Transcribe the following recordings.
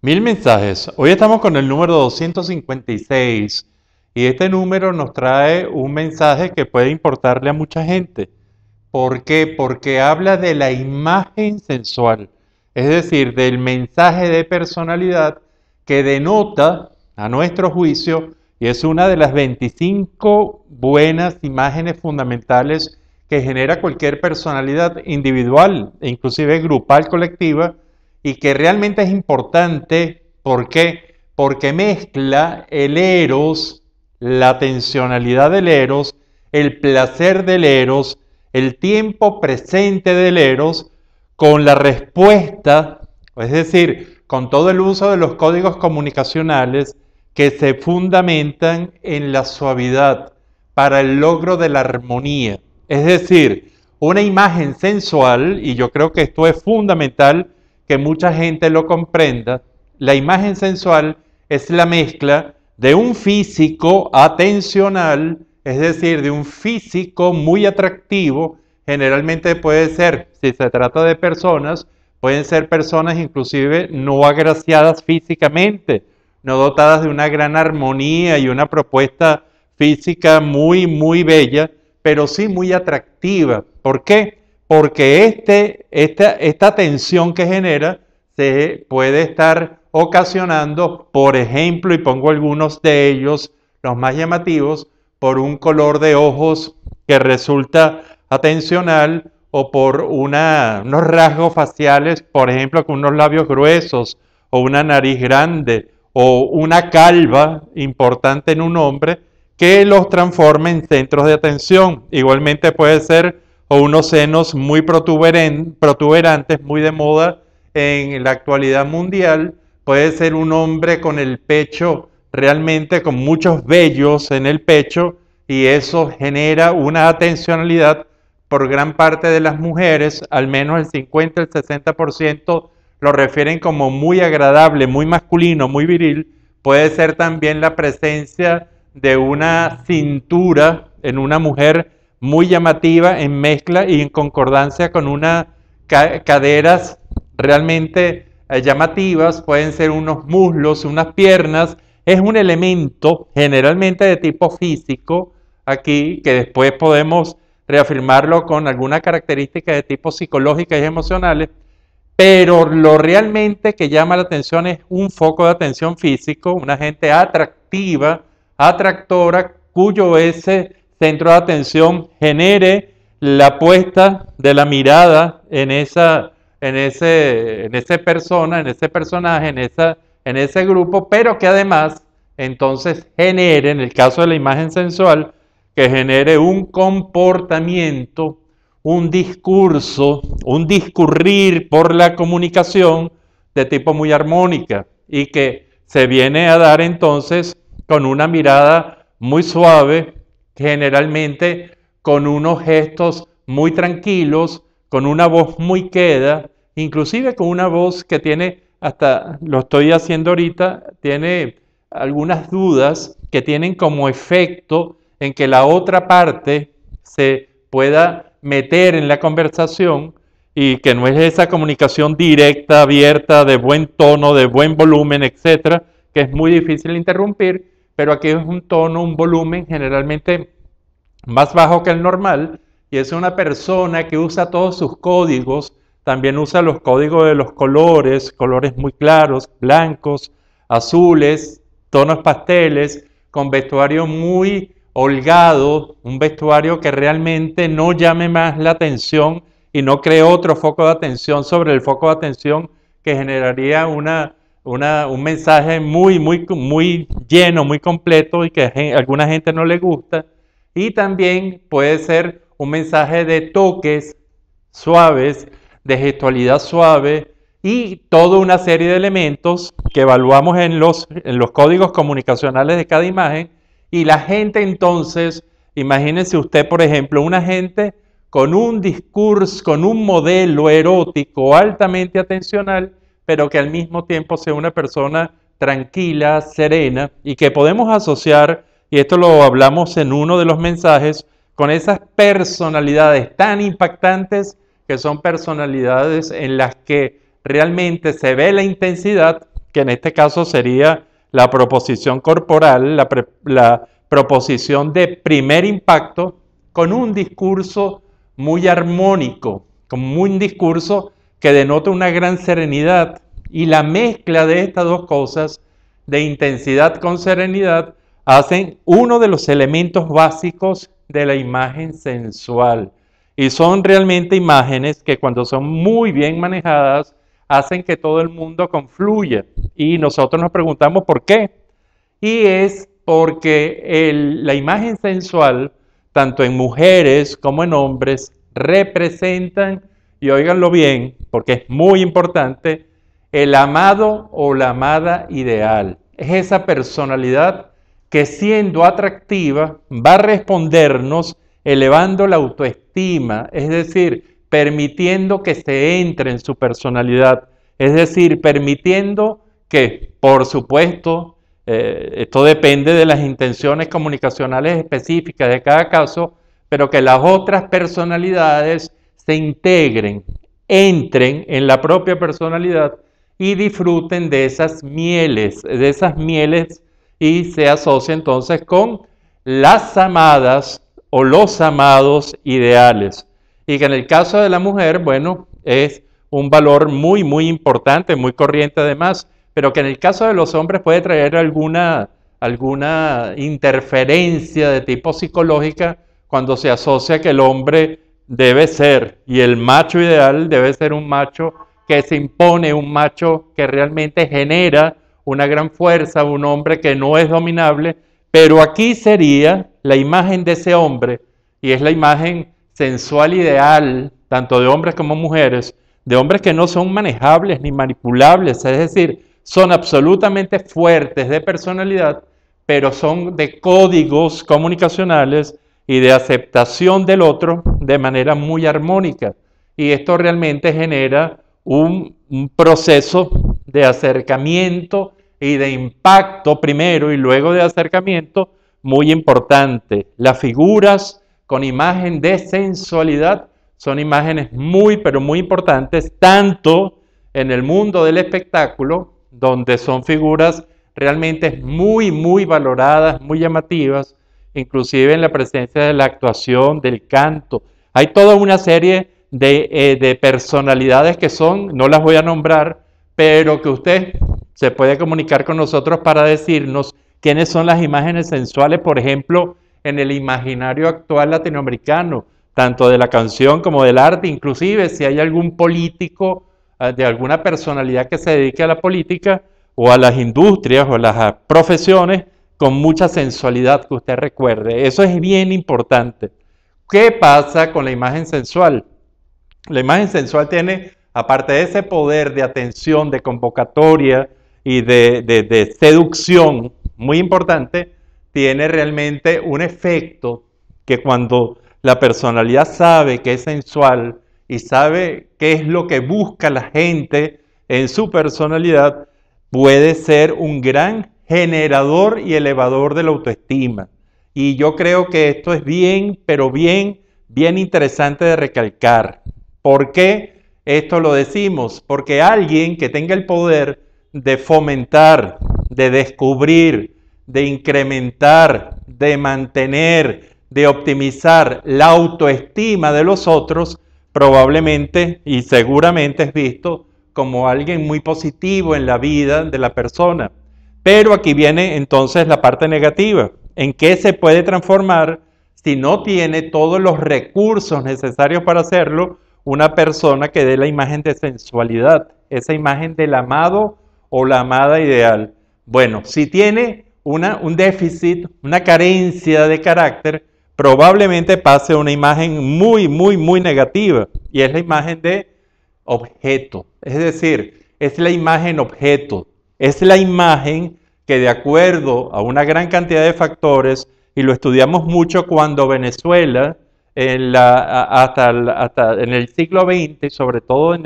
Mil mensajes. Hoy estamos con el número 256 y este número nos trae un mensaje que puede importarle a mucha gente. ¿Por qué? Porque habla de la imagen sensual, es decir, del mensaje de personalidad que denota, a nuestro juicio, y es una de las 25 buenas imágenes fundamentales que genera cualquier personalidad individual e inclusive grupal, colectiva, y que realmente es importante. ¿Por qué? Porque mezcla el eros, la tensionalidad del eros, el placer del eros, el tiempo presente del eros, con la respuesta, es decir, con todo el uso de los códigos comunicacionales que se fundamentan en la suavidad para el logro de la armonía. Es decir, una imagen sensual, y yo creo que esto es fundamental que mucha gente lo comprenda. La imagen sensual es la mezcla de un físico atencional, es decir, de un físico muy atractivo. Generalmente puede ser, si se trata de personas, pueden ser personas inclusive no agraciadas físicamente, no dotadas de una gran armonía y una propuesta física muy bella, pero sí muy atractiva. ¿Por qué? Porque esta tensión que genera se puede estar ocasionando, por ejemplo, y pongo algunos de ellos, los más llamativos, por un color de ojos que resulta atencional o por unos rasgos faciales, por ejemplo, con unos labios gruesos o una nariz grande o una calva importante en un hombre que los transforma en centros de atención. Igualmente puede ser o unos senos muy protuberantes, muy de moda en la actualidad mundial. Puede ser un hombre con el pecho realmente con muchos vellos en el pecho, y eso genera una atencionalidad por gran parte de las mujeres. Al menos el 50, el 60% lo refieren como muy agradable, muy masculino, muy viril. Puede ser también la presencia de una cintura en una mujer muy llamativa en mezcla y en concordancia con unas caderas realmente llamativas. Pueden ser unos muslos, unas piernas. Es un elemento generalmente de tipo físico aquí, que después podemos reafirmarlo con alguna característica de tipo psicológica y emocionales, pero lo realmente que llama la atención es un foco de atención físico, una gente atractiva, atractora, cuyo ese centro de atención genere la puesta de la mirada en ese persona, en ese personaje, en ese grupo, pero que además entonces genere, en el caso de la imagen sensual, que genere un comportamiento, un discurso, un discurrir por la comunicación de tipo muy armónica, y que se viene a dar entonces con una mirada muy suave, generalmente con unos gestos muy tranquilos, con una voz muy queda, inclusive con una voz que tiene, hasta lo estoy haciendo ahorita, tiene algunas dudas que tienen como efecto en que la otra parte se pueda meter en la conversación, y que no es esa comunicación directa, abierta, de buen tono, de buen volumen, etcétera, que es muy difícil interrumpir, pero aquí es un tono, un volumen generalmente más bajo que el normal, y es una persona que usa todos sus códigos. También usa los códigos de los colores, colores muy claros, blancos, azules, tonos pasteles, con vestuario muy holgado, un vestuario que realmente no llame más la atención y no cree otro foco de atención sobre el foco de atención, que generaría un mensaje muy lleno, muy completo, y que a alguna gente no le gusta. Y también puede ser un mensaje de toques suaves, de gestualidad suave, y toda una serie de elementos que evaluamos en los códigos comunicacionales de cada imagen. Y la gente entonces, imagínense usted, por ejemplo, una gente con un discurso, con un modelo erótico altamente atencional, pero que al mismo tiempo sea una persona tranquila, serena, y que podemos asociar, y esto lo hablamos en uno de los mensajes, con esas personalidades tan impactantes, que son personalidades en las que realmente se ve la intensidad, que en este caso sería la proposición corporal, la proposición de primer impacto, con un discurso muy armónico, con un discurso que denota una gran serenidad. Y la mezcla de estas dos cosas, de intensidad con serenidad, hacen uno de los elementos básicos de la imagen sensual. Y son realmente imágenes que cuando son muy bien manejadas, hacen que todo el mundo confluya. Y nosotros nos preguntamos por qué. Y es porque la imagen sensual, tanto en mujeres como en hombres, representan, y óiganlo bien, porque es muy importante, el amado o la amada ideal. Es esa personalidad que siendo atractiva va a respondernos elevando la autoestima, es decir, permitiendo que se entre en su personalidad, es decir, permitiendo que, por supuesto, esto depende de las intenciones comunicacionales específicas de cada caso, pero que las otras personalidades se integren, entren en la propia personalidad y disfruten de esas mieles y se asocia entonces con las amadas o los amados ideales. Y que en el caso de la mujer, bueno, es un valor muy, muy importante, muy corriente además, pero que en el caso de los hombres puede traer alguna interferencia de tipo psicológica cuando se asocia que el hombre debe ser, y el macho ideal debe ser un macho que se impone, un macho que realmente genera una gran fuerza, un hombre que no es dominable, pero aquí sería la imagen de ese hombre, y es la imagen sensual ideal, tanto de hombres como mujeres, de hombres que no son manejables ni manipulables, es decir, son absolutamente fuertes de personalidad, pero son de códigos comunicacionales y de aceptación del otro de manera muy armónica. Y esto realmente genera un proceso de acercamiento y de impacto primero y luego de acercamiento muy importante. Las figuras con imagen de sensualidad son imágenes muy, pero muy importantes, tanto en el mundo del espectáculo, donde son figuras realmente muy, muy valoradas, muy llamativas, inclusive en la presencia de la actuación, del canto. Hay toda una serie de personalidades que son, no las voy a nombrar, pero que usted se puede comunicar con nosotros para decirnos quiénes son las imágenes sensuales, por ejemplo, en el imaginario actual latinoamericano, tanto de la canción como del arte, inclusive si hay algún político, de alguna personalidad que se dedique a la política o a las industrias o a las profesiones con mucha sensualidad que usted recuerde. Eso es bien importante. ¿Qué pasa con la imagen sensual? La imagen sensual tiene, aparte de ese poder de atención, de convocatoria y de seducción muy importante, tiene realmente un efecto que cuando la personalidad sabe que es sensual y sabe qué es lo que busca la gente en su personalidad, puede ser un gran generador y elevador de la autoestima. Y yo creo que esto es bien, pero bien interesante de recalcar. ¿Por qué esto lo decimos? Porque alguien que tenga el poder de fomentar, de descubrir, de incrementar, de mantener, de optimizar la autoestima de los otros, probablemente y seguramente es visto como alguien muy positivo en la vida de la persona. Pero aquí viene entonces la parte negativa. ¿En qué se puede transformar si no tiene todos los recursos necesarios para hacerlo una persona que dé la imagen de sensualidad, esa imagen del amado o la amada ideal? Bueno, si tiene un déficit, una carencia de carácter, probablemente pase una imagen muy, muy, muy negativa, y es la imagen de objeto. Es decir, es la imagen objeto, es la imagen que de acuerdo a una gran cantidad de factores, y lo estudiamos mucho cuando Venezuela, hasta en el siglo XX, sobre todo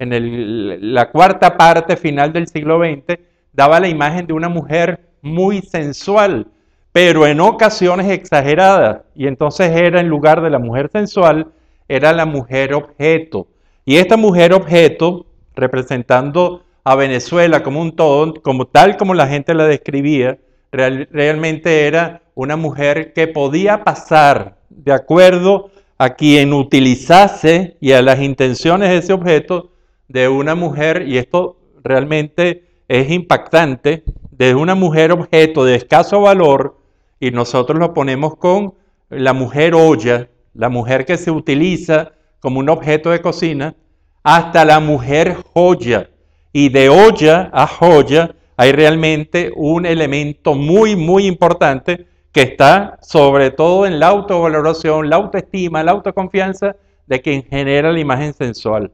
la cuarta parte final del siglo XX, daba la imagen de una mujer muy sensual, pero en ocasiones exageradas, y entonces era en lugar de la mujer sensual, era la mujer objeto. Y esta mujer objeto, representando a Venezuela como un todo, como tal como la gente la describía, realmente era una mujer que podía pasar de acuerdo a quien utilizase y a las intenciones de ese objeto de una mujer, y esto realmente es impactante, de una mujer objeto de escaso valor, y nosotros lo ponemos con la mujer olla, la mujer que se utiliza como un objeto de cocina, hasta la mujer joya. Y de olla a joya hay realmente un elemento muy, muy importante que está sobre todo en la autovaloración, la autoestima, la autoconfianza de quien genera la imagen sensual.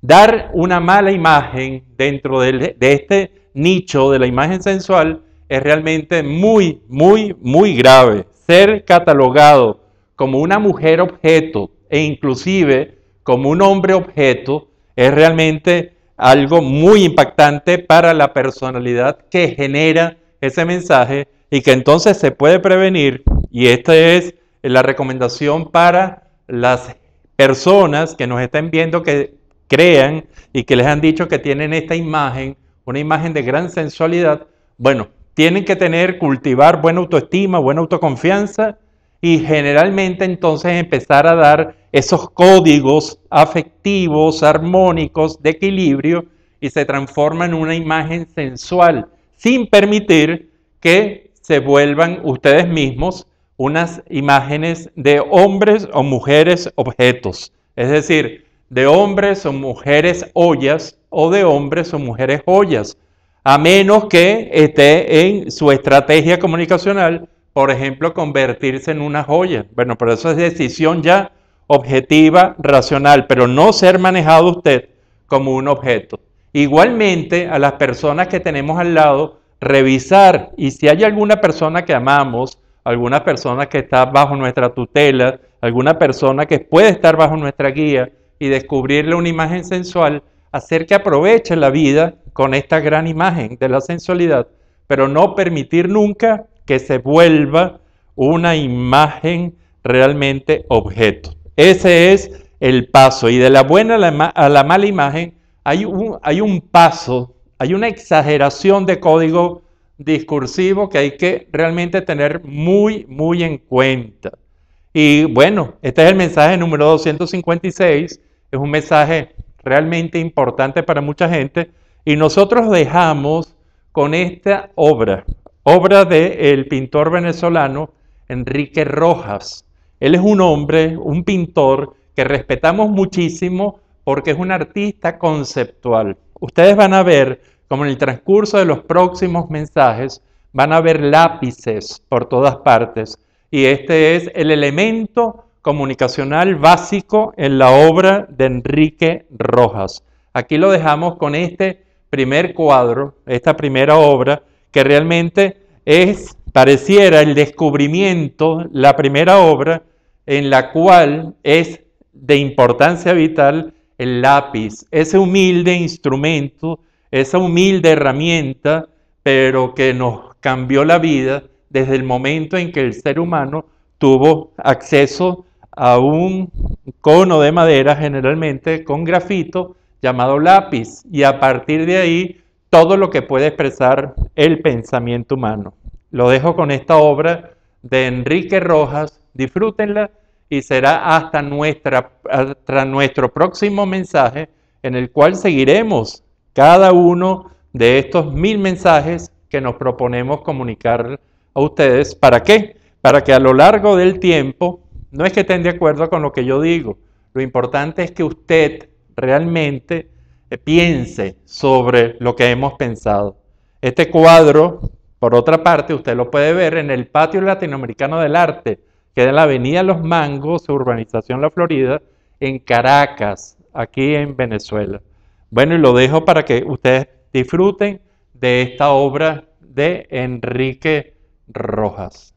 Dar una mala imagen dentro de este nicho de la imagen sensual es realmente muy, muy, muy grave. Ser catalogado como una mujer objeto e inclusive como un hombre objeto es realmente algo muy impactante para la personalidad que genera ese mensaje y que entonces se puede prevenir, y esta es la recomendación para las personas que nos estén viendo que crean y que les han dicho que tienen esta imagen, una imagen de gran sensualidad. Bueno, tienen que cultivar buena autoestima, buena autoconfianza, y generalmente entonces empezar a dar esos códigos afectivos, armónicos, de equilibrio, y se transforma en una imagen sensual, sin permitir que se vuelvan ustedes mismos unas imágenes de hombres o mujeres objetos. Es decir, de hombres o mujeres ollas o de hombres o mujeres joyas, a menos que esté en su estrategia comunicacional, por ejemplo, convertirse en una joya. Bueno, pero eso es decisión ya objetiva, racional, pero no ser manejado usted como un objeto. Igualmente, a las personas que tenemos al lado, revisar, y si hay alguna persona que amamos, alguna persona que está bajo nuestra tutela, alguna persona que puede estar bajo nuestra guía, y descubrirle una imagen sensual, hacer que aproveche la vida con esta gran imagen de la sensualidad, pero no permitir nunca que se vuelva una imagen realmente objeto. Ese es el paso, y de la buena a la mala imagen hay un paso, hay una exageración de código discursivo que hay que realmente tener muy, muy en cuenta. Y bueno, este es el mensaje número 256, es un mensaje realmente importante para mucha gente, y nosotros dejamos con esta obra del pintor venezolano Enrique Rojas. Él es un hombre, un pintor que respetamos muchísimo porque es un artista conceptual. Ustedes van a ver como en el transcurso de los próximos mensajes van a ver lápices por todas partes, y este es el elemento comunicacional básico en la obra de Enrique Rojas. Aquí lo dejamos con este primer cuadro, esta primera obra, que realmente pareciera el descubrimiento, la primera obra en la cual es de importancia vital el lápiz, ese humilde instrumento, esa humilde herramienta, pero que nos cambió la vida desde el momento en que el ser humano tuvo acceso a un cono de madera, generalmente con grafito, llamado lápiz, y a partir de ahí todo lo que puede expresar el pensamiento humano. Lo dejo con esta obra de Enrique Rojas, disfrútenla, y será hasta nuestro próximo mensaje, en el cual seguiremos cada uno de estos 1000 mensajes que nos proponemos comunicar a ustedes. ¿Para qué? Para que a lo largo del tiempo, no es que estén de acuerdo con lo que yo digo, lo importante es que usted realmente piense sobre lo que hemos pensado. Este cuadro, por otra parte, usted lo puede ver en el Patio Latinoamericano del Arte, que es en la Avenida Los Mangos, Urbanización La Florida, en Caracas, aquí en Venezuela. Bueno, y lo dejo para que ustedes disfruten de esta obra de Enrique Rojas.